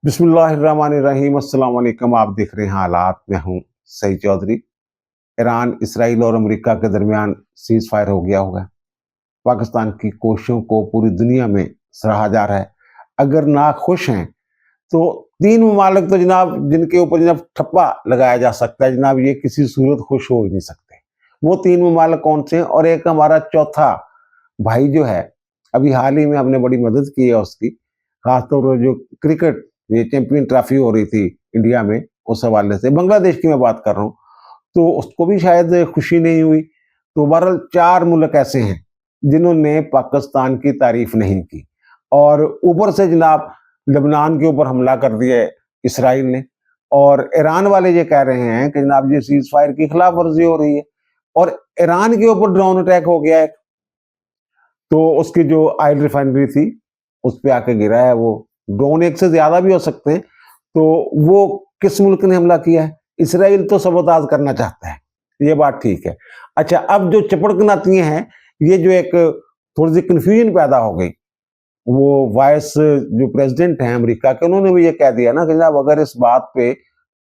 बिस्मिल्लाहिर्रहमानिर्रहीम। अस्सलाम वालेकुम। आप देख रहे हैं हालात। मैं हूं सईद चौधरी। ईरान, इसराइल और अमेरिका के दरमियान सीज फायर हो गया होगा। पाकिस्तान की कोशिशों को पूरी दुनिया में सराहा जा रहा है। अगर ना खुश हैं तो तीन ममालिक तो जनाब जिनके ऊपर जनाब ठप्पा लगाया जा सकता है, जनाब ये किसी सूरत खुश हो ही नहीं सकते। वो तीन ममालिक कौन से हैं? और एक हमारा चौथा भाई जो है, अभी हाल ही में हमने बड़ी मदद की है उसकी, खासतौर पर जो क्रिकेट ये चैंपियन ट्रॉफी हो रही थी इंडिया में, उस हवाले से बांग्लादेश की मैं बात कर रहा हूँ, तो उसको भी शायद खुशी नहीं हुई। तो बहरहाल चार मुल्क ऐसे हैं जिन्होंने पाकिस्तान की तारीफ नहीं की, और ऊपर से जनाब लबनान के ऊपर हमला कर दिया है इसराइल ने। और ईरान वाले ये कह रहे हैं कि जनाब ये सीज फायर की खिलाफ वर्जी हो रही है, और ईरान के ऊपर ड्रोन अटैक हो गया है। तो उसकी जो ऑयल रिफाइनरी थी उस पे आके गिरा है वो ड्रोन। एक से ज्यादा भी हो सकते हैं। तो वो किस मुल्क ने हमला किया है? इसराइल तो सबोताज करना चाहता है, ये बात ठीक है। अच्छा, अब जो चपड़कनाती हैं, ये जो एक थोड़ी सी कंफ्यूजन पैदा हो गई, वो वाइस जो प्रेसिडेंट हैं अमेरिका के, उन्होंने भी ये कह दिया ना कि जनाब अगर इस बात पे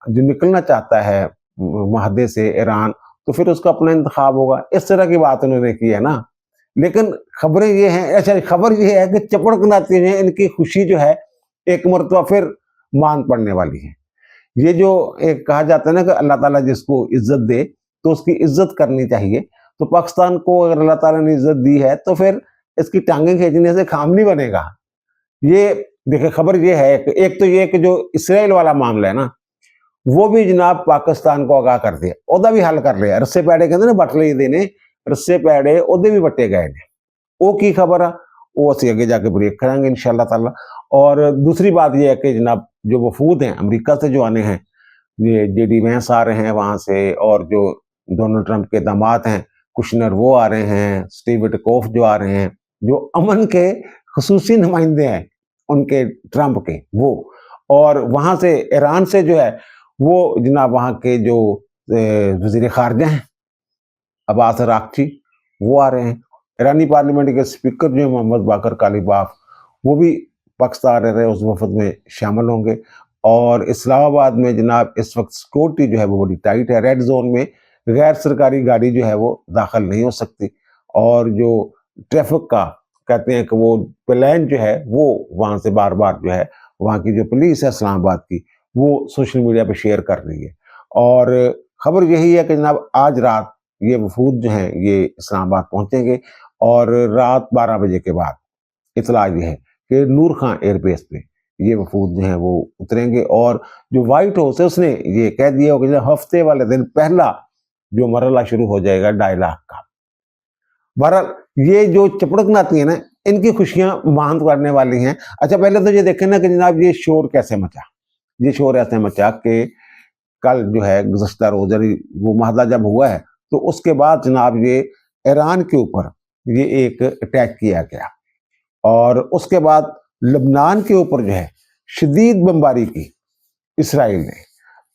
जो निकलना चाहता है महादे से ईरान, तो फिर उसका अपना इंतखाब होगा। इस तरह की बात उन्होंने की है ना। लेकिन खबरें ये हैं, अच्छा खबर ये है कि चपड़कनाती हैं, इनकी खुशी जो है एक मरतबा फिर मान पड़ने वाली है। ये जो एक कहा जाता है ना कि अल्लाह ताला जिसको इज्जत दे तो उसकी इज्जत करनी चाहिए। तो पाकिस्तान को अगर अल्लाह ताला ने इज्जत दी है तो फिर इसकी टांगें खींचने से काम नहीं बनेगा। ये देखिए, खबर ये है एक तो ये कि जो इसराइल वाला मामला है ना, वो भी जनाब पाकिस्तान को आगाह कर दिया, ओदा भी हल कर लिया। रस्से पैड़े कहते ना बट ਲਈ देने, रस्से पैड़े ओदे भी बट्टे गए ने। वो की खबर है, वो असं आगे जाके ब्रेक करेंगे इंशाल्लाह ताला। और दूसरी बात ये है कि जनाब जो वफूद हैं अमेरिका से जो आने हैं, ये जेडी वैंस आ रहे हैं वहां से, और जो डोनाल्ड ट्रंप के दामाद हैं कुशनर वो आ रहे हैं, स्टीव विटकोफ जो आ रहे हैं, जो अमन के खसूसी नुमाइंदे हैं उनके ट्रंप के वो। और वहां से ईरान से जो है वो जनाब वहां के जो वजीर खारजा हैं अब्बास अराक्ची, वो आ रहे हैं। ईरानी पार्लियामेंट के स्पीकर जो है मोहम्मद बाकर कालीबाफ, वो भी पाकिस्तान रह रहे उस वफद में शामिल होंगे। और इस्लामाबाद में जनाब इस वक्त सिक्योरिटी जो है वो बड़ी टाइट है। रेड जोन में गैर सरकारी गाड़ी जो है वो दाखिल नहीं हो सकती। और जो ट्रैफिक का कहते हैं कि वो प्लान जो है वो वहाँ से बार बार जो है वहाँ की जो पुलिस है इस्लामाबाद की, वो सोशल मीडिया पे शेयर कर रही है। और खबर यही है कि जनाब आज रात ये वफूद जो हैं ये इस्लामाबाद पहुंचेंगे, और रात 12 बजे के बाद इतला ये है कि नूर खां एयरबेस पे ये वफूद जो हैं वो उतरेंगे। और जो व्हाइट हाउस है उसने ये कह दिया कि हफ्ते वाले दिन पहला जो मरला शुरू हो जाएगा 2.5 लाख का। बहरहाल ये जो चपड़कनाती है ना, इनकी खुशियां मान करने वाली हैं। अच्छा, पहले तो ये देखें ना कि जनाब ये शोर कैसे मचा। ये शोर ऐसे मचा कि कल जो है गुज़श्ता रोज़ वो माहदा जब हुआ है, तो उसके बाद जनाब ये ईरान के ऊपर ये एक अटैक किया गया, और उसके बाद लबनान के ऊपर जो है शदीद बमबारी की इसराइल ने।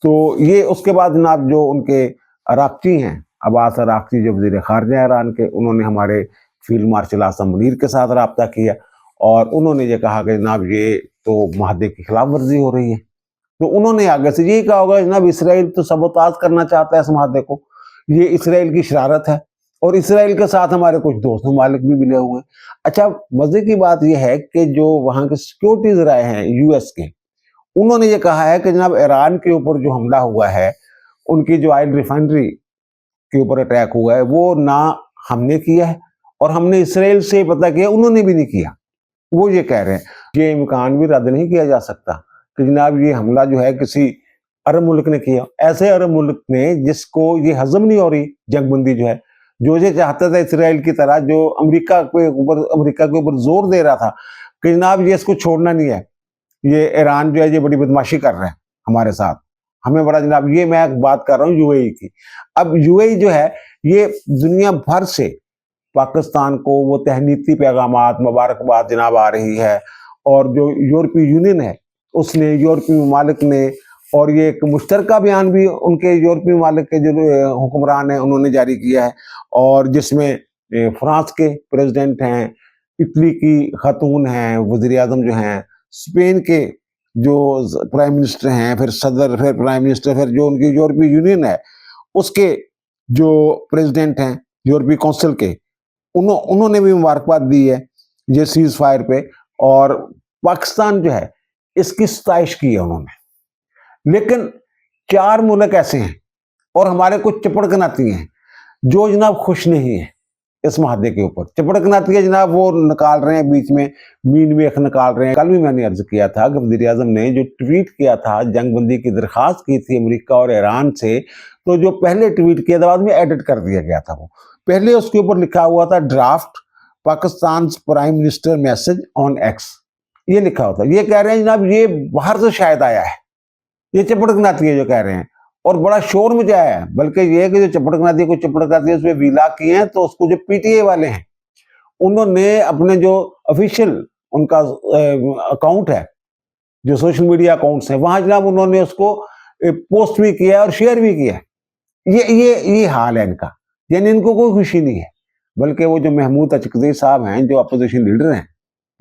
तो ये उसके बाद जनाब जो उनके अराक्ची हैं अब्बास अराक्ची, जो वज़ीर ख़ारिजा ईरान के, उन्होंने हमारे फील्ड मार्शल आसम मुनीर के साथ रब्ता किया, और उन्होंने ये कहा कि जनाब ये तो माहदे की खिलाफ वर्जी हो रही है। तो उन्होंने आगे से यही कहा होगा जनाब इसराइल तो सबोताज करना चाहता है इस माहदे को, ये इसराइल की शरारत है, और इसराइल के साथ हमारे कुछ दोस्त ममालिक भी मिले हुए हैं। अच्छा, मजे की बात यह है कि जो वहाँ के सिक्योरिटीज रहे हैं यूएस के, उन्होंने ये कहा है कि जनाब ईरान के ऊपर जो हमला हुआ है, उनकी जो ऑयल रिफाइनरी के ऊपर अटैक हुआ है, वो ना हमने किया है, और हमने इसराइल से पता किया उन्होंने भी नहीं किया। वो ये कह रहे हैं ये इम्कान भी रद्द नहीं किया जा सकता कि जनाब ये हमला जो है किसी अरब मुल्क ने किया। ऐसे अरब मुल्क ने जिसको ये हजम नहीं हो रही जंगबंदी जो है, जो ये चाहता था इसराइल की तरह, जो अमेरिका के ऊपर जोर दे रहा था कि जनाब ये इसको छोड़ना नहीं है, ये ईरान जो है ये बड़ी बदमाशी कर रहा है हमारे साथ, हमें बड़ा जनाब। ये मैं बात कर रहा हूँ यूएई की। अब यूएई जो है ये दुनिया भर से पाकिस्तान को वो तहनीती पैगामात मुबारकबाद जनाब आ रही है, और जो यूरोपीय यूनियन है उसने, यूरोपीय ममालिक ने, और ये एक मुश्तरका बयान भी उनके यूरोपीय ममालिक के जो हुक्मरान हैं उन्होंने जारी किया है, और जिसमें फ्रांस के प्रेसिडेंट हैं, इटली की खातून हैं वज़ीर आज़म जो हैं, स्पेन के जो प्राइम मिनिस्टर हैं, फिर सदर, फिर प्राइम मिनिस्टर, फिर जो उनकी यूरोपीय यूनियन है उसके जो प्रेसिडेंट हैं यूरोपीय काउंसिल के, उन्होंने भी मुबारकबाद दी है ये सीज फायर पे। और पाकिस्तान जो है इसकी सताइश की है उन्होंने। लेकिन 4 मुल्क ऐसे हैं और हमारे कुछ चपड़कनाती हैं जो जनाब खुश नहीं है इस माहदे के ऊपर। चपड़कनाती है जनाब, वो निकाल रहे हैं बीच में मीन मेख निकाल रहे हैं। कल भी मैंने अर्ज किया था कि वज़ीर आज़म ने जो ट्वीट किया था, जंग बंदी की दरख्वास्त की थी अमेरिका और ईरान से, तो जो पहले ट्वीट किया था बाद में एडिट कर दिया गया था। वो पहले उसके ऊपर लिखा हुआ था draft Pakistan prime minister message on x, ये लिखा होता। ये कह रहे हैं जनाब ये बाहर से शायद आया है, ये चपड़कनाती है जो कह रहे हैं, और बड़ा शोर मचाया है। बल्कि ये कि जो चपड़कनाती को चपड़कनाती है उसमें वीला किए हैं, तो उसको जो पीटीए वाले हैं उन्होंने अपने जो ऑफिशियल उनका अकाउंट है, जो सोशल मीडिया अकाउंट्स हैं, वहां जनाब उन्होंने उसको पोस्ट भी किया और शेयर भी किया। ये हाल है इनका, यानी इनको कोई खुशी नहीं है। बल्कि वो जो महमूद अचकज़ई साहब हैं जो अपोजिशन लीडर हैं,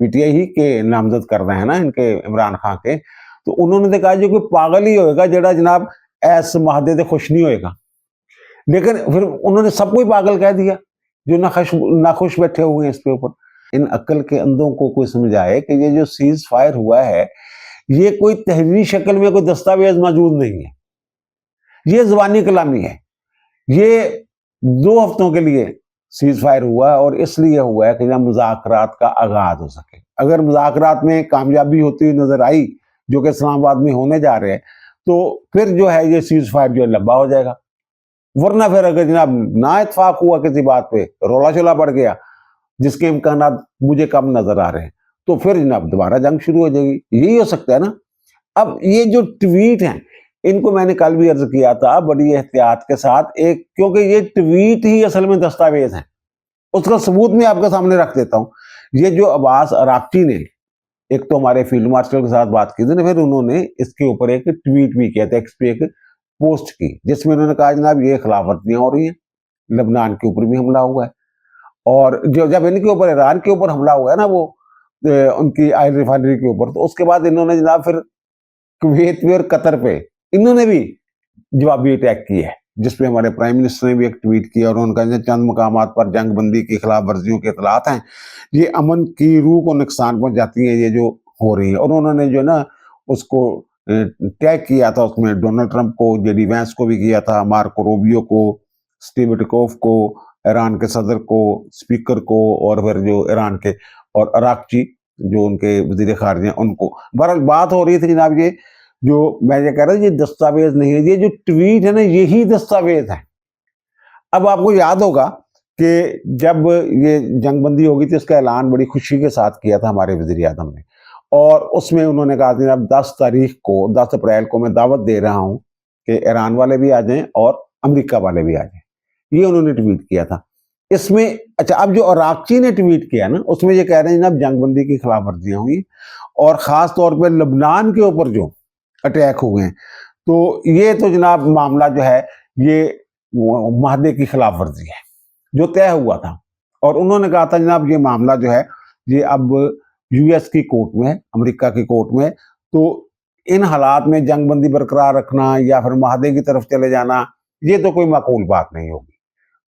पीटीआई ही के नामजद कर रहे हैं ना इनके, इमरान खान के, तो उन्होंने तो कहा जो कोई पागल ही होएगा जरा जनाब ऐस महादे से खुश नहीं होएगा। लेकिन फिर उन्होंने सबको ही पागल कह दिया जो नाखुश बैठे हुए हैं इसके ऊपर। इन अक्ल के अंधों को कोई समझाए कि ये जो सीज फायर हुआ है ये कोई तहरीरी शक्ल में कोई दस्तावेज मौजूद नहीं है, ये ज़बानी कलामी है। ये 2 हफ्तों के लिए सीज फायर हुआ है और इसलिए हुआ है कि जब मुज़ाकरात का आगाज हो सके। अगर मुज़ाकरात में कामयाबी होती हुई नजर आई, जो कि इस्लामाबाद में होने जा रहे हैं, तो फिर जो है ये सीज फायर जो है लंबा हो जाएगा। वरना फिर अगर जनाब ना इत्तेफाक हुआ किसी बात पे, रोला चला पड़ गया जिसके इम्कानात मुझे कम नजर आ रहे हैं, तो फिर जनाब दोबारा जंग शुरू हो जाएगी। यही हो सकता है ना। अब ये जो ट्वीट हैं इनको मैंने कल भी अर्ज किया था बड़ी एहतियात के साथ, एक क्योंकि ये ट्वीट ही असल में दस्तावेज है। उसका सबूत मैं आपके सामने रख देता हूँ। ये जो अब्बास अराक्ची ने एक तो हमारे फील्ड मार्शल के साथ बात की थी ना, फिर उन्होंने इसके ऊपर एक ट्वीट भी किया था, एक्स पे एक पोस्ट की, जिसमें उन्होंने कहा जनाब ये खिलाफ वर्जियां हो रही हैं, लेबनान के ऊपर भी हमला हुआ है, और जो जब इनके ऊपर ईरान के ऊपर हमला हुआ है ना, वो उनकी ऑयल रिफाइनरी के ऊपर, तो उसके बाद इन्होंने जनाब फिर कुवैत पे और कतर पे इन्होंने भी जवाबी अटैक किया है, जिसपे हमारे प्राइम मिनिस्टर ने भी एक ट्वीट किया और उनका चंद मकामात पर जंग बंदी की खिलाफ वर्जियों के इतलात हैं, ये अमन की रूह को नुकसान पहुंचाती है ये जो हो रही है। और उन्होंने जो ना उसको टैग किया था, उसमें डोनाल्ड ट्रंप को, जेडी वैंस को भी किया था, मार्को रूबियो को, स्टीव विटकोफ को, ईरान के सदर को, स्पीकर को, और फिर जो ईरान के, और अराक्ची जो उनके वजीर खारजा उनको। बहरहाल बात हो रही थी जनाब ये जो मैं ये कह रहा हूँ ये दस्तावेज नहीं है, ये जो ट्वीट है ना यही दस्तावेज है। अब आपको याद होगा कि जब ये जंगबंदी होगी थी उसका ऐलान बड़ी खुशी के साथ किया था हमारे वज़ीर आज़म ने, और उसमें उन्होंने कहा था अब 10 तारीख को, 10 अप्रैल को मैं दावत दे रहा हूँ कि ईरान वाले भी आ जाएं और अमेरिका वाले भी आ जाएं। ये उन्होंने ट्वीट किया था। इसमें अच्छा, अब जो अराक्ची ने ट्वीट किया ना उसमें ये कह रहे हैं जनाब जंगबंदी की खिलाफ वर्जियां हुई और ख़ास तौर पर लबनान के ऊपर जो अटैक हुए हैं, तो ये तो जनाब मामला जो है ये माहदे की खिलाफ वर्जी है जो तय हुआ था। और उन्होंने कहा था जनाब ये मामला जो है ये अब यूएस की कोर्ट में है, अमेरिका की कोर्ट में, तो इन हालात में जंग बंदी बरकरार रखना या फिर माहदे की तरफ चले जाना ये तो कोई माकूल बात नहीं होगी।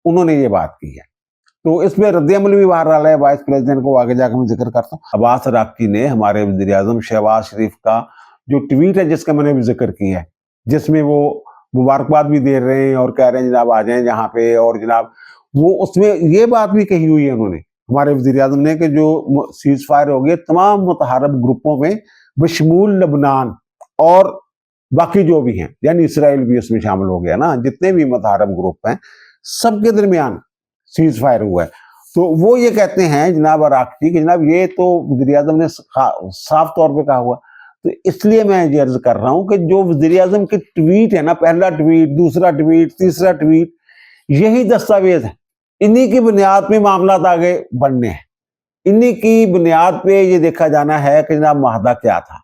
उन्होंने ये बात की है, तो इसमें रद्द-ए-अमल भी बाहर आ रहा है। वाइस प्रेसिडेंट को आगे जाकर मैं जिक्र करता हूँ। अब्बास अराक्ची ने हमारे वज़ीर आज़म शहबाज शरीफ का जो ट्वीट है जिसका मैंने भी जिक्र किया है, जिसमें वो मुबारकबाद भी दे रहे हैं और कह रहे हैं जनाब आ जाएं यहाँ पे, और जनाब वो उसमें ये बात भी कही हुई है उन्होंने हमारे वज़ीर आज़म ने कि जो सीज फायर हो गए तमाम मुतहारब ग्रुपों में बशमूल लबनान और बाकी जो भी हैं, यानी इसराइल भी इसमें शामिल हो गया ना, जितने भी मुतहारब ग्रुप हैं सबके दरमियान सीज फायर हुआ है। तो वो ये कहते हैं जनाब अराक्ची कि जनाब ये तो वज़ीर आज़म ने साफ तौर पे कहा हुआ। तो इसलिए मैं ये अर्ज कर रहा हूं कि जो वज़ीर आज़म की ट्वीट है ना, पहला ट्वीट, दूसरा ट्वीट, तीसरा ट्वीट, यही दस्तावेज है। इन्हीं की बुनियाद पे मामला आगे बढ़ने हैं, इन्हीं की बुनियाद पे ये देखा जाना है कि जनाब माहदा क्या था।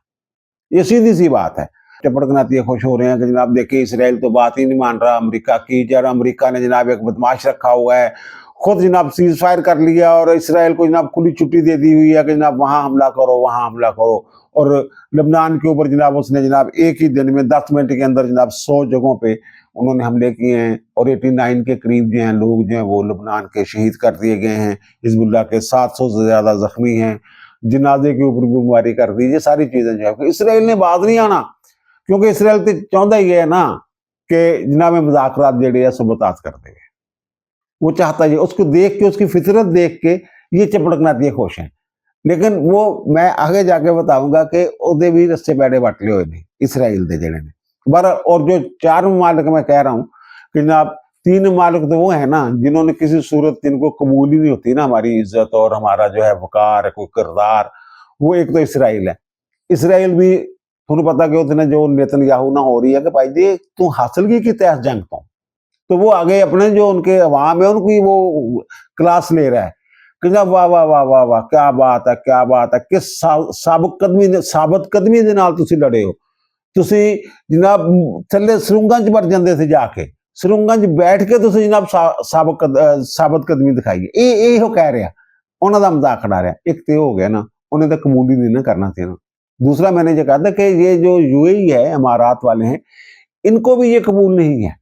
ये सीधी सी बात है। चपड़कनाती खुश हो रहे हैं कि जनाब देखिए इसराइल तो बात ही नहीं मान रहा अमेरिका की, जरा अमेरिका ने जनाब एक बदमाश रखा हुआ है, खुद जनाब सीज फायर कर लिया और इसराइल को जनाब खुली छुट्टी दे दी हुई है कि जनाब वहां हमला करो, वहां हमला करो। और लबनान के ऊपर जनाब उसने जनाब एक ही दिन में 10 मिनट के अंदर जनाब 100 जगहों पे उन्होंने हमले किए हैं और 89 के करीब जो हैं लोग जो हैं वो लबनान के शहीद कर दिए गए हैं। हिजबुल्लाह के 700 से ज्यादा जख्मी हैं, जनाजे के ऊपर बीमारी कर दी। ये सारी चीजें जो है इसराइल ने बात नहीं आना, क्योंकि इसराइल तो चाहता ही है ना कि जनाब मुज़ाकरात जेड़े है सबूतात कर दे। वो चाहता है, उसको देख के, उसकी फितरत देख के ये चपड़कना दिए खुश हैं। लेकिन वो मैं आगे जाके बताऊंगा कि ओदे भी रस्से पैड़े बटले हुए ने इसराइल दे जेड़े ने बार। और जो 4 ममालिक मैं कह रहा हूँ कि जनाब 3 ममालिक तो वो है ना जिन्होंने किसी सूरत जिनको कबूल ही नहीं होती ना हमारी इज्जत और हमारा जो है वकार कोई किरदार, वो एक तो इसराइल है। इसराइल भी थोड़ा पता कि उसने जो नेतन्याहू ना हो रही है कि भाई जी तू हासिल की तहस जंग तो वो आगे अपने जो उनके अवाम है उनकी वो क्लास ले रहा है कि जनाब वाह वाह वाह वाह वाह क्या बात है, क्या बात है, किस साबत कदमी दे नाल तुसी लड़े हो। तुसी जनाब थल्ले सरंगां च मर जांदे थे जाके, सरंगां च बैठ के तुसी जनाब साबत कदमी दिखाई। ये हो कह रहा उन्होंने दा मजाक उड़ा रहा। एक तो हो गया ना, उन्हें तो कबूल ही नहीं ना करना चाहिए। दूसरा मैंने ये कहा था कि ये जो यूएई है, अमारात वाले हैं, इनको भी ये कबूल नहीं है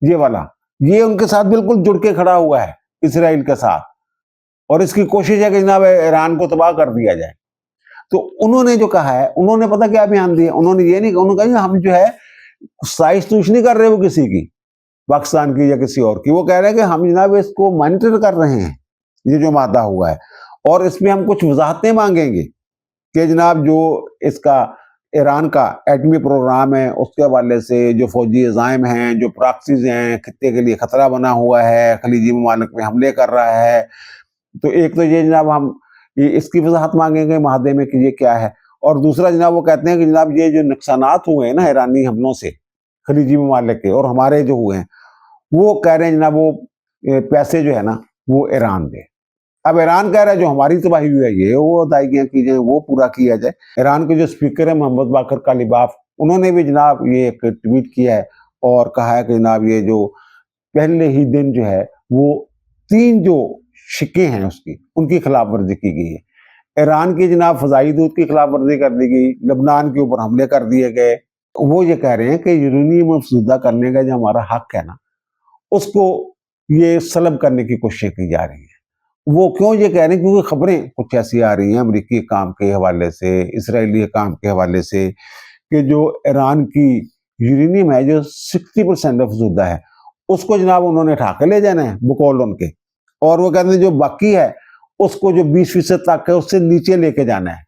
ये वाला। ये उनके साथ बिल्कुल जुड़ के खड़ा हुआ है इसराइल के साथ, और इसकी कोशिश है कि जनाब ईरान को तबाह कर दिया जाए। तो उन्होंने जो कहा है, उन्होंने पता क्या बयान दिया, उन्होंने ये नहीं, उन्होंने कहा हम जो है साइज तूश नहीं कर रहे वो किसी की, पाकिस्तान की या किसी और की। वो कह रहे हैं कि हम जनाब इसको मॉनिटर कर रहे हैं, ये जो मादा हुआ है, और इसमें हम कुछ वजाहतें मांगेंगे कि जनाब जो इसका ईरान का एटमी प्रोग्राम है उसके हवाले से जो फौजी अज़ाइम हैं, जो प्रॉक्सीज हैं, खत्ते के लिए खतरा बना हुआ है, खलीजी ममालिक में हमले कर रहा है। तो एक तो ये जनाब हम इसकी वजाहत मांगेंगे माहदे में कि ये क्या है। और दूसरा जनाब वो कहते हैं कि जनाब ये जो नुकसानात हुए हैं ना ईरानी हमलों से खलीजी ममालिक के और हमारे जो हुए हैं, वो कह रहे हैं जनाब वो पैसे जो है ना वो ईरान दे। अब ईरान कह रहा है जो हमारी तबाही हुई है ये वो अदायगियां की जाए, वो पूरा किया जाए। ईरान के जो स्पीकर है मोहम्मद बाकर कालिबाफ, उन्होंने भी जनाब ये एक ट्वीट किया है और कहा है कि जनाब ये जो पहले ही दिन जो है वो 3 जो शिकें हैं उसकी उनकी खिलाफ वर्जी की गई है। ईरान की जनाब फजाई दूत की खिलाफ वर्जी कर दी गई, लबनान के ऊपर हमले कर दिए गए। वो ये कह रहे हैं कि यूरेनियम अफजुदा करने का जो हमारा हक है ना उसको ये सलब करने की कोशिश की जा रही है। वो क्यों ये कह रहे हैं, क्योंकि खबरें कुछ ऐसी आ रही हैं अमेरिकी काम के हवाले से, इसराइली काम के हवाले से, कि जो ईरान की यूरेनियम है जो 60% अफजुदा है उसको जनाब उन्होंने उठा के ले जाना है बकौल उनके, और वो कहते हैं जो बाकी है उसको जो 20% तक है उससे नीचे लेके जाना है,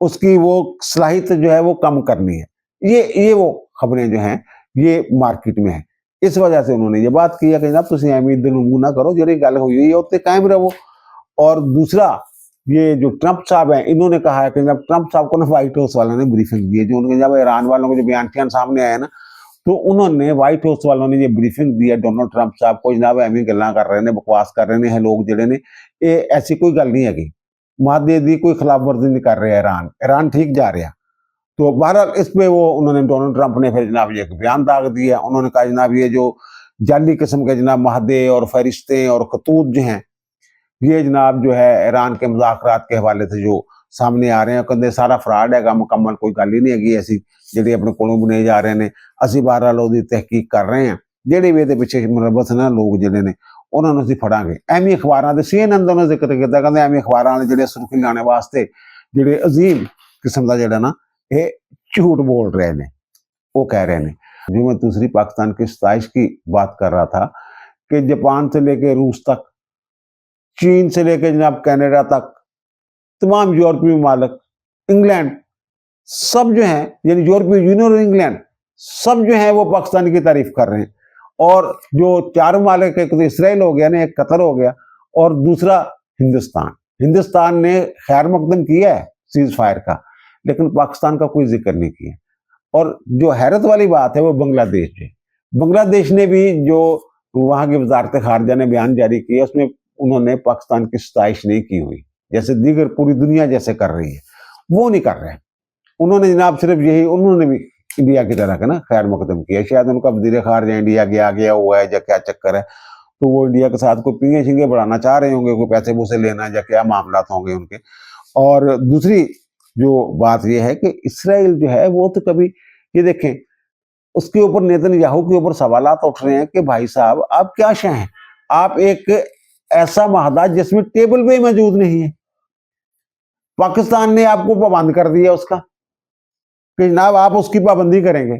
उसकी वो सलाहियत जो है वो कम करनी है। ये वो खबरें जो हैं ये मार्केट में है। इस वजह से उन्होंने ये बात की है कि जनाब तुम एमीद ना करो, जी गल हुई है उत्ते कायम रहो। और दूसरा ये जो ट्रंप साहब हैं, इन्होंने कहा है कि जब ट्रंप साहब को ना व्हाइट हाउस वालों ने ब्रीफिंग दी है, जो उनके जब ईरान वालों को जो बयान सामने आया ना, तो उन्होंने व्हाइट हाउस वालों ने ये ब्रीफिंग दी है डोनाल्ड ट्रंप साहब को, जनाब एवं गल्लां कर रहे हैं, बकवास कर रहे हैं लोग जेडे ने, ये ऐसी कोई गल नहीं है, मादे दी कोई खिलाफ वर्जी नहीं कर रहे ईरान ठीक जा रहा। तो बहरहाल इस पे वो उन्होंने डोनाल्ड ट्रंप ने फिर जनाब ये एक बयान दाग दिया। उन्होंने कहा जनाब ये जो जाली किस्म के जनाब महदे और फरिश्ते और खतूत जो हैं ये जनाब जो है ईरान के मुज़ाकरात के हवाले से जो सामने आ रहे हैं, कहते सारा फ्रॉड है, मुकम्मल कोई गल ही नहीं हैगी ऐसी जी अपने कोलों बुने जा रहे हैं। असी बहरहाल उसकी तहकीक कर रहे हैं, जेडे भी ये पिछे मुलबस ना लोग जोड़े ने उन्होंने असीं फड़ांगे। एवं अखबारों के CNN ने उन्होंने जिक्र किया, कहते एवं अखबारों वाले जो सुर्खी लाने वास्ते जोड़े अजीम किस्म का जोड़ा ना ये झूठ बोल रहे हैं, वो कह रहे हैं। जो मैं दूसरी पाकिस्तान की सताइश की बात कर रहा था कि जापान से लेके रूस तक, चीन से लेके जनाब कनाडा तक, तमाम यूरोपीय ममालिक, इंग्लैंड, सब जो हैं यानी यूरोपीय यूनियन और इंग्लैंड सब जो हैं वो पाकिस्तान की तारीफ कर रहे हैं। और जो 4 ममालिक, एक तो इसराइल हो गया ना, एक कतर हो गया, और दूसरा हिंदुस्तान ने खैर मकदम किया है सीज फायर का, लेकिन पाकिस्तान का कोई जिक्र नहीं किया। और जो हैरत वाली बात है वो बांग्लादेश ने भी जो वहाँ की वजारत खारजा ने बयान जारी किया उसमें उन्होंने पाकिस्तान की सताइश नहीं की हुई, जैसे दीगर पूरी दुनिया जैसे कर रही है, वो नहीं कर रहे हैं। उन्होंने जनाब सिर्फ यही, उन्होंने भी इंडिया की तरह का ना खैर मकदम किया। शायद उनका वजीर खारजा इंडिया गया हुआ है या क्या चक्कर है, तो वो इंडिया के साथ कोई पिंगे छिंगे बढ़ाना चाह रहे होंगे, कोई पैसे वूसे लेना या क्या मामला होंगे उनके। और दूसरी जो बात ये है कि इसराइल जो है वो तो कभी, ये देखें, उसके ऊपर नेतन्याहू के ऊपर सवालात उठ रहे हैं कि भाई साहब आप क्या शाह हैं, आप एक ऐसा महादाज जिसमें टेबल पे ही मौजूद नहीं है, पाकिस्तान ने आपको पाबंद कर दिया उसका कि जनाब आप उसकी पाबंदी करेंगे,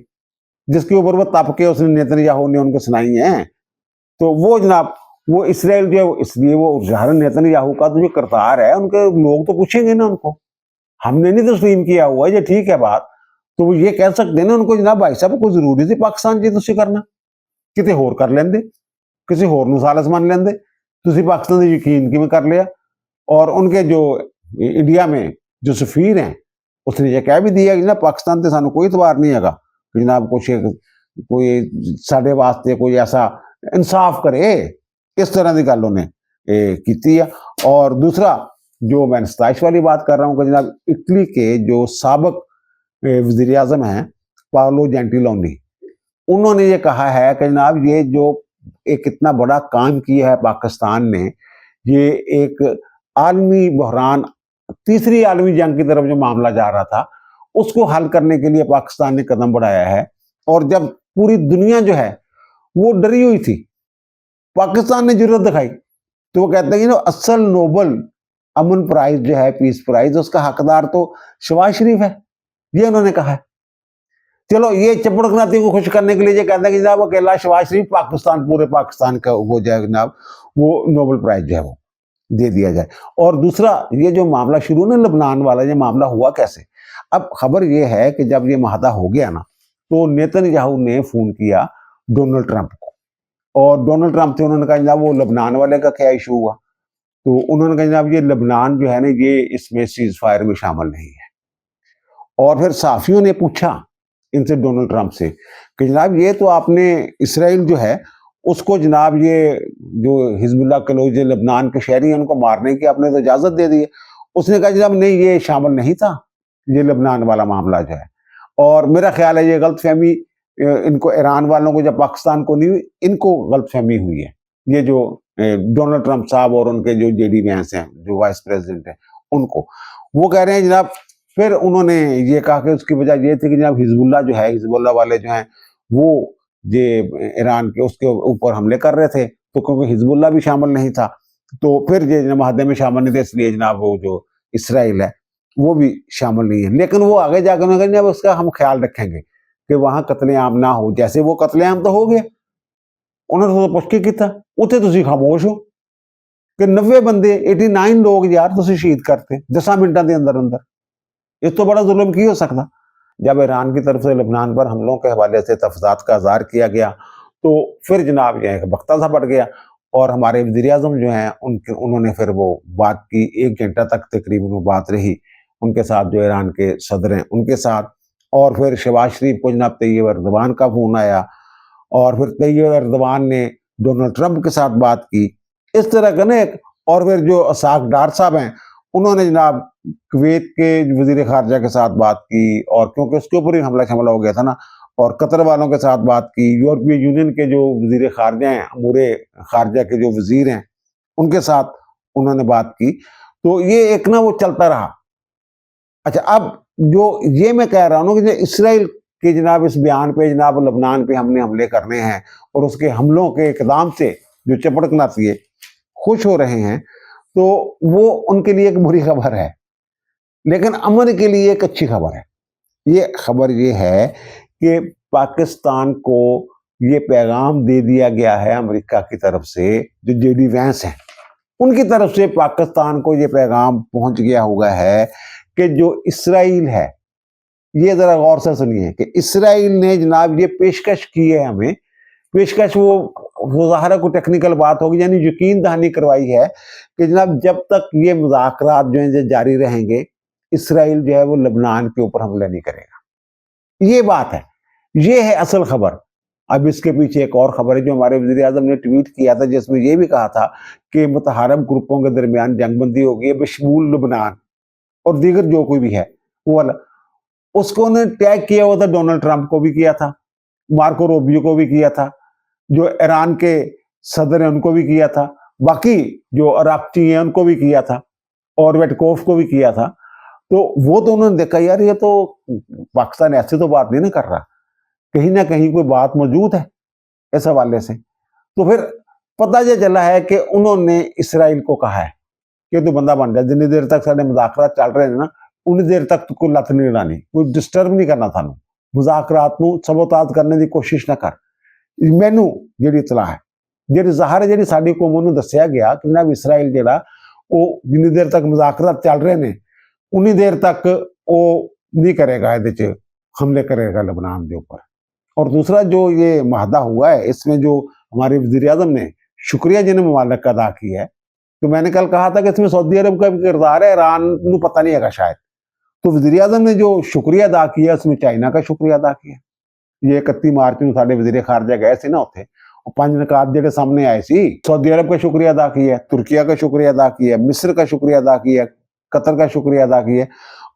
जिसके ऊपर वो तपके उसने नेतन्याहू ने उनको सुनाई हैं। तो वो जनाब वो इसराइल जो, इसलिए वो उदाहरण नेतन्याहू का तो जो करतार है, उनके लोग तो पूछेंगे ना उनको, हमने नहीं तस्लीम किया हुआ ये ठीक है बात, तो वो ये कह सकते ना उनको, जनाब भाई साहब कोई जरूरी थी पाकिस्तान जी तुसी करना, किते होर कर लेंदे, किसी होर नूं सालस मान लेंदे, तुसी पाकिस्तान दे यकीन किवें कर लिया। और उनके जो इंडिया में जो सफीर हैं उसने ये कह भी दिया कि जनाब पाकिस्तान से सानू कोई इतबार नहीं है कि जनाब कुछ कोई साडे वास्ते कोई ऐसा इंसाफ करे, इस तरह की गल उन्हें की है। और दूसरा जो मैं सताइश वाली बात कर रहा हूँ कि जनाब इटली के जो साबिक वजीर आजम हैं पाओलो जेंटिलोनी, उन्होंने ये कहा है कि जनाब ये जो एक इतना बड़ा काम किया है पाकिस्तान ने, ये एक आलमी बहरान, तीसरी आलमी जंग की तरफ जो मामला जा रहा था उसको हल करने के लिए पाकिस्तान ने कदम बढ़ाया है। और जब पूरी दुनिया जो है वो डरी हुई थी, पाकिस्तान ने जरूरत दिखाई, तो वो कहते हैं कि असल नोबल अमन प्राइज जो है, पीस प्राइज, उसका हकदार तो शहबाज शरीफ है, ये उन्होंने कहा है। चलो ये चपड़कनाती को खुश करने के लिए ये कहते हैं कि जनाब अकेला शहबाज शरीफ पाकिस्तान, पूरे पाकिस्तान का हो जाए जनाब वो नोबल प्राइज जो है वो दे दिया जाए। और दूसरा ये जो मामला शुरू ना लबनान वाला, ये मामला हुआ कैसे? अब खबर ये है कि जब ये माहदा हो गया ना, तो नेतन्याहू ने फोन किया डोनाल्ड ट्रंप को, और डोनाल्ड ट्रंप से उन्होंने कहा जनाब वो लबनान वाले का क्या इशू हुआ, तो उन्होंने कहा जनाब ये लबनान जो है ना ये इसमें सीज फायर में शामिल नहीं है। और फिर सहाफियों ने पूछा इनसे, डोनाल्ड ट्रंप से, कि जनाब ये तो आपने इसराइल जो है उसको जनाब ये जो हिजबुल्लाह के लोग जो लबनान के शहरी हैं उनको मारने की आपने तो इजाजत दे दी है। उसने कहा जनाब नहीं ये शामिल नहीं था, ये लबनान वाला मामला जो है। और मेरा ख्याल है ये गलतफहमी इनको ईरान वालों को, जब पाकिस्तान को नहीं हुई, इनको गलतफहमी हुई है। ये जो डोनाल्ड ट्रंप साहब और उनके जो जेडी वैंस हैं जो वाइस प्रेसिडेंट हैं उनको, वो कह रहे हैं जनाब, फिर उन्होंने ये कहा कि उसकी वजह ये थी कि जनाब हिजबुल्लाह जो है, हिजबुल्लाह वाले जो हैं वो ये ईरान के उसके ऊपर हमले कर रहे थे, तो क्योंकि हिजबुल्लाह भी शामिल नहीं था तो फिर ये माहदे में शामिल नहीं थे, इसलिए जनाब वो जो इसराइल है वो भी शामिल नहीं है। लेकिन वो आगे जाकर उन्होंने कहा जनाब उसका हम ख्याल रखेंगे कि वहां कत्लेआम ना हो, जैसे वो कत्लेआम तो हो गया, उन्होंने तो पुछ के किया, उत्थे तुसीं खामोश हो कि 90 बंदे 89 लोग यार तुसीं शहीद करते 10 मिनटों के अंदर अंदर, इस तो बड़ा जुल्म की हो सकता। जब ईरान की तरफ से लबनान पर हमलों के हवाले से तफजात का इज़हार किया गया तो फिर जनाब यह बख्ता सा पड़ गया, और हमारे वज़ीर आज़म जो हैं उन्होंने फिर वो बात की, 1 घंटा तक तकरीबन वो बात रही उनके साथ, जो ईरान के सदर हैं उनके साथ। और फिर शहबाज शरीफ को जनाब तैयब एर्दोगान का फ़ोन आया, और फिर तैयब एर्दोगान ने डोनाल्ड ट्रंप के साथ बात की, इस तरह का ना। और फिर जो असाक डार साहब हैं उन्होंने जनाब कुवैत के वजीर खारजा के साथ बात की, और क्योंकि उसके ऊपर ही हमला हो गया था ना, और कतर वालों के साथ बात की, यूरोपीय यूनियन के जो वजीर खारजा हैं, अमूरे खारजा के जो वजीर हैं उनके साथ उन्होंने बात की। तो ये एक ना वो चलता रहा। अच्छा, अब जो ये मैं कह रहा हूँ कि इसराइल के जनाब इस बयान पे, जनाब लबनान पे हमने हमले करने हैं और उसके हमलों के इकदाम से जो चपड़कनाती है खुश हो रहे हैं, तो वो उनके लिए एक बुरी खबर है, लेकिन अमन के लिए एक अच्छी खबर है। ये खबर ये है कि पाकिस्तान को ये पैगाम दे दिया गया है अमेरिका की तरफ से, जो जेडी वैंस हैं उनकी तरफ से पाकिस्तान को ये पैगाम पहुंच गया हुआ है कि जो इसराइल है, ये जरा गौर से सुनिए कि इसराइल ने जनाब ये पेशकश की है हमें, पेशकश वो ज़ाहिर को टेक्निकल बात होगी, यानी यकीन दहानी करवाई है कि जनाब जब तक ये मुज़ाकरात जो हैं जारी रहेंगे, इसराइल जो है वो लबनान के ऊपर हमला नहीं करेगा। ये बात है, ये है असल खबर। अब इसके पीछे एक और खबर है जो हमारे वज़ीर आज़म ने ट्वीट किया था, जिसमें ये भी कहा था कि मुतहारब ग्रुपों के दरमियान जंगबंदी होगी है बशमूल लबनान और दीगर जो कोई भी है वो वाला। उसको उन्होंने टैग किया हुआ था, डोनाल्ड ट्रंप को भी किया था, मार्को रूबियो को भी किया था, जो ईरान के सदर ने उनको भी किया था, बाकी जो अराक्ची हैं उनको भी किया था, और वेटकोफ को भी किया था। तो वो तो उन्होंने देखा यार ये तो पाकिस्तान ऐसे तो बात नहीं ना कर रहा, कहीं ना कहीं कोई बात मौजूद है इस हवाले से। तो फिर पता ये चला है कि उन्होंने इसराइल को कहा है कि तू बंदा बन जा, जितनी देर तक साढ़े मुज़ाकरात चल रहे हैं ना उन्नी देर तक तो कोई लत नहीं उड़ानी, कोई डिस्टर्ब नहीं करना थानू, मुज़ाकरात नू सबोताज करने की कोशिश ना कर। मैनू ਜਿਹੜੀ ਇਤਲਾਹ ਹੈ, ਜਿਹੜੀ ਜ਼ਾਹਰ ਹੈ, ਜਿਹੜੀ ਸਾਡੀ ਕੌਮ ਨੂੰ ਦੱਸਿਆ ਗਿਆ ਕਿ ਜਨਾਬ ਇਸਰਾਈਲ ਜਿਹੜਾ ਉਹ ਜਿੰਨੀ ਦੇਰ ਤੱਕ ਮੁਜ਼ਾਕਰਾਤ ਚੱਲ ਰਹੇ ਨੇ उन्नी देर तक वो नहीं करेगा ये हमले करेगा लेबनान के ऊपर। और दूसरा जो ये माहदा हुआ है इसमें जो हमारे वज़ीर आज़म ने शुक्रिया जिन्हें मुबारक अदा की है, तो मैंने कल कहा था कि इसमें सऊदी अरब का भी किरदार है, ईरान को पता नहीं है शायद। तो वज़ीर आज़म ने जो शुक्रिया अदा किया उसमें चाइना का शुक्रिया अदा किया। ये 31 मार्च में साढ़े वज़ीर खारजा गए थे ना उत्थे, और 5 निकात जो सामने आए सी, सऊदी अरब का शुक्रिया अदा किया, तुर्किया का शुक्रिया अदा किया, मिस्र का शुक्रिया अदा किया, कतर का शुक्रिया अदा किया,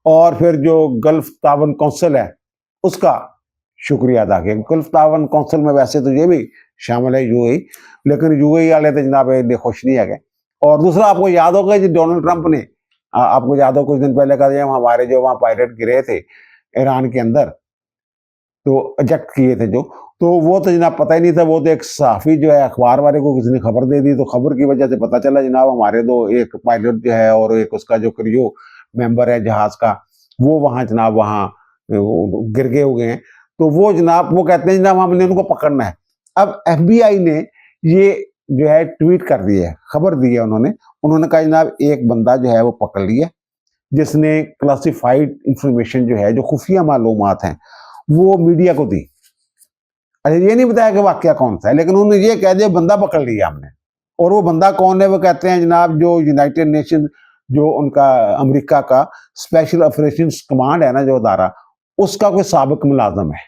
और फिर जो गल्फ तावन काउंसिल है उसका शुक्रिया अदा किया। गल्फ तावन काउंसिल में वैसे तो ये भी शामिल है यूएई, लेकिन यूएई वाले तो जनाब ये खुश नहीं है। और दूसरा आपको याद होगा जी डोनाल्ड ट्रंप ने, आपको याद हो कुछ दिन पहले कहा दिया हमारे जो वहाँ पायलट गिरे थे ईरान के अंदर, तो एजेक्ट किए थे जो, तो वो तो जनाब पता ही नहीं था, वो तो एक सहाफ़ी जो है अखबार वाले को किसी ने खबर दे दी, तो खबर की वजह से पता चला जनाब हमारे दो, एक पायलट जो है और एक उसका जो क्रियो मेंबर है जहाज़ का, वो वहाँ जनाब वहाँ गिर गए हो गए हैं। तो वो जनाब वो कहते हैं जनाब हमने उनको पकड़ना है। अब FBI ने ये जो है ट्वीट कर दिया है, खबर दी है उन्होंने कहा जनाब एक बंदा जो है वो पकड़ लिया जिसने क्लासिफाइड इंफॉर्मेशन जो है, जो खुफिया मालूमात हैं, वो मीडिया को दी। अच्छा ये नहीं बताया कि वाकया कौन सा है, लेकिन उन्होंने ये कह दिया बंदा पकड़ लिया हमने। और वो बंदा कौन है, वो कहते हैं जनाब जो यूनाइटेड नेशन जो उनका अमेरिका का स्पेशल ऑपरेशंस कमांड है ना जो अदारा, उसका कोई साबिक मुलाजम है,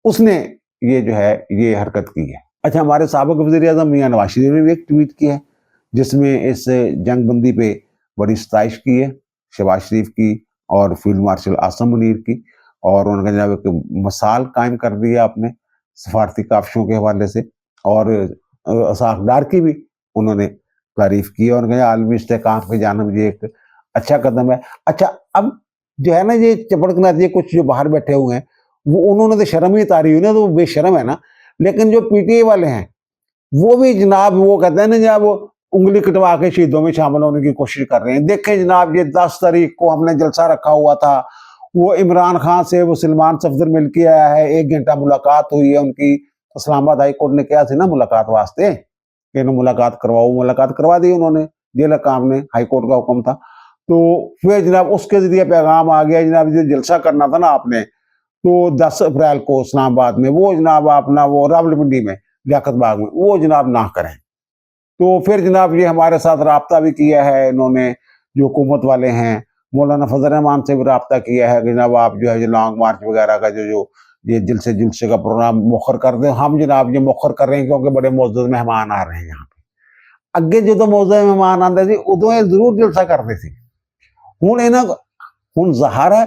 उसने ये जो है ये हरकत की है। अच्छा हमारे साबिक वज़ीर आज़म मियां नवाज शरीफ ने भी एक ट्वीट किया है जिसमें इस जंग बंदी पे बड़ी सताइश की है शहबाज शरीफ की और फील्ड मार्शल आसम मुनीर की, और उनका जनाब एक मिसाल कायम कर दिया अपने सफारती काफिशों के हवाले से, और साखदार की भी उन्होंने तारीफ की, और उनका आलमी इस्तेहकाम की जानिब ये एक अच्छा कदम है। अच्छा अब जो है ना ये चपड़कनाथ ये कुछ जो बाहर बैठे हुए हैं वो उन्होंने तो शर्म ही तारी हुई ना, तो वो बेशर्म है ना, लेकिन जो PTI वाले हैं वो भी जनाब वो कहते हैं ना जनाब वो उंगली कटवा के शहीदों में शामिल होने की कोशिश कर रहे हैं। देखें जनाब ये 10 तारीख को हमने जलसा रखा हुआ था, वो इमरान खान से वो सलमान सफदर मिल के आया है, 1 घंटा मुलाकात हुई है उनकी, इस्लामाबाद हाई कोर्ट ने कहा थी ना मुलाकात वास्ते कि मुलाकात करवाओ, मुलाकात करवा दी उन्होंने, जेल काम ने, हाई कोर्ट का हुक्म था। तो फिर जनाब उसके जरिए पैगाम आ गया जनाब जो जलसा करना था ना आपने, तो 10 अप्रैल को इस्लामाबाद में वो जनाब अपना वो रावलपिंडी में लियाकत बाग में वो जनाब ना करें। तो फिर जनाब ये हमारे साथ रब्ता भी किया है इन्होंने, जो हुकूमत वाले हैं, मौलाना फजल रहमान से भी रब्ता किया है कि जनाब आप जो है जो लॉन्ग मार्च वगैरह का जो ये जुलसे का प्रोग्राम मुखर कर दें। हम जनाब ये मुखर कर रहे हैं क्योंकि बड़े मौजूद मेहमान आ रहे हैं यहाँ पे। अगे जो मौजूद मेहमान आते थे उदों ये जरूर जलसा करते थे। हुण इन्हां हुण ज़ाहिर है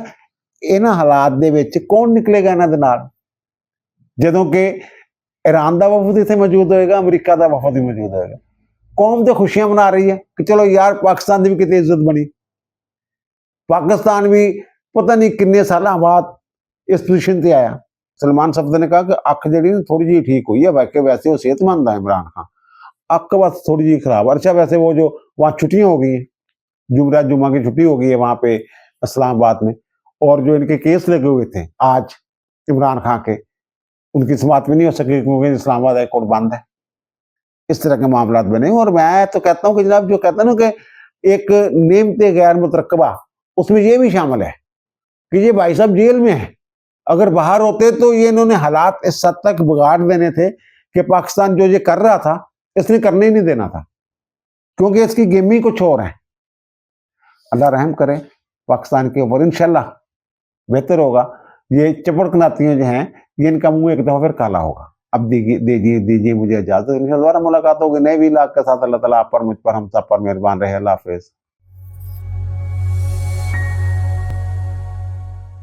इन्हां हालात दे विच कौन निकलेगा इन्हां दे नाल, जदों कि ईरान का वफद इत्थे मौजूद होएगा, अमरीका का वफद भी मौजूद होएगा। कौम तो खुशियां मना रही है कि चलो यार पाकिस्तान की भी कितनी इज्जत बनी, पाकिस्तान भी पता नहीं किन्ने साल बाद इस पोजीशन से आया। सलमान सफदर ने कहा कि अख जी थोड़ी जी ठीक हुई है, बाकी वैसे वो सेहतमंद है इमरान खान, अख बस थोड़ी जी खराब। अच्छा वैसे वो जो वहाँ छुट्टियाँ हो गई हैं, जुमा की छुट्टी हो गई है वहाँ पे इस्लामाबाद में, और जो इनके केस लगे हुए थे आज इमरान खान के, उनकी समाअत भी नहीं हो सकी क्योंकि इस्लामाबाद हाई कोर्ट बंद है। इस तरह के मामला बने। और मैं तो कहता हूँ कि जनाब जो कहते हैं ना कि एक नेमते गैर मुतरकबा, उसमें ये भी शामिल है कि ये भाई साहब जेल में है, अगर बाहर होते तो ये इन्होंने हालात इस हद तक बिगाड़ देने थे कि पाकिस्तान जो ये कर रहा था इसने करने ही नहीं देना था, क्योंकि इसकी गेम ही कुछ और है। अल्लाह रहम करे पाकिस्तान के ऊपर, इंशाल्लाह बेहतर होगा। ये चपड़कनातियाँ जो हैं ये इनका मुंह एक दफा फिर काला होगा। अब दीजिए मुझे इजाजत, इंशाल्लाह दोबारा मुलाकात होगी नए व्लॉग के साथ। अल्लाह ताला आप पर, मुझ पर, हम सब पर मेहरबान रहे। अल्लाह हाफिज़।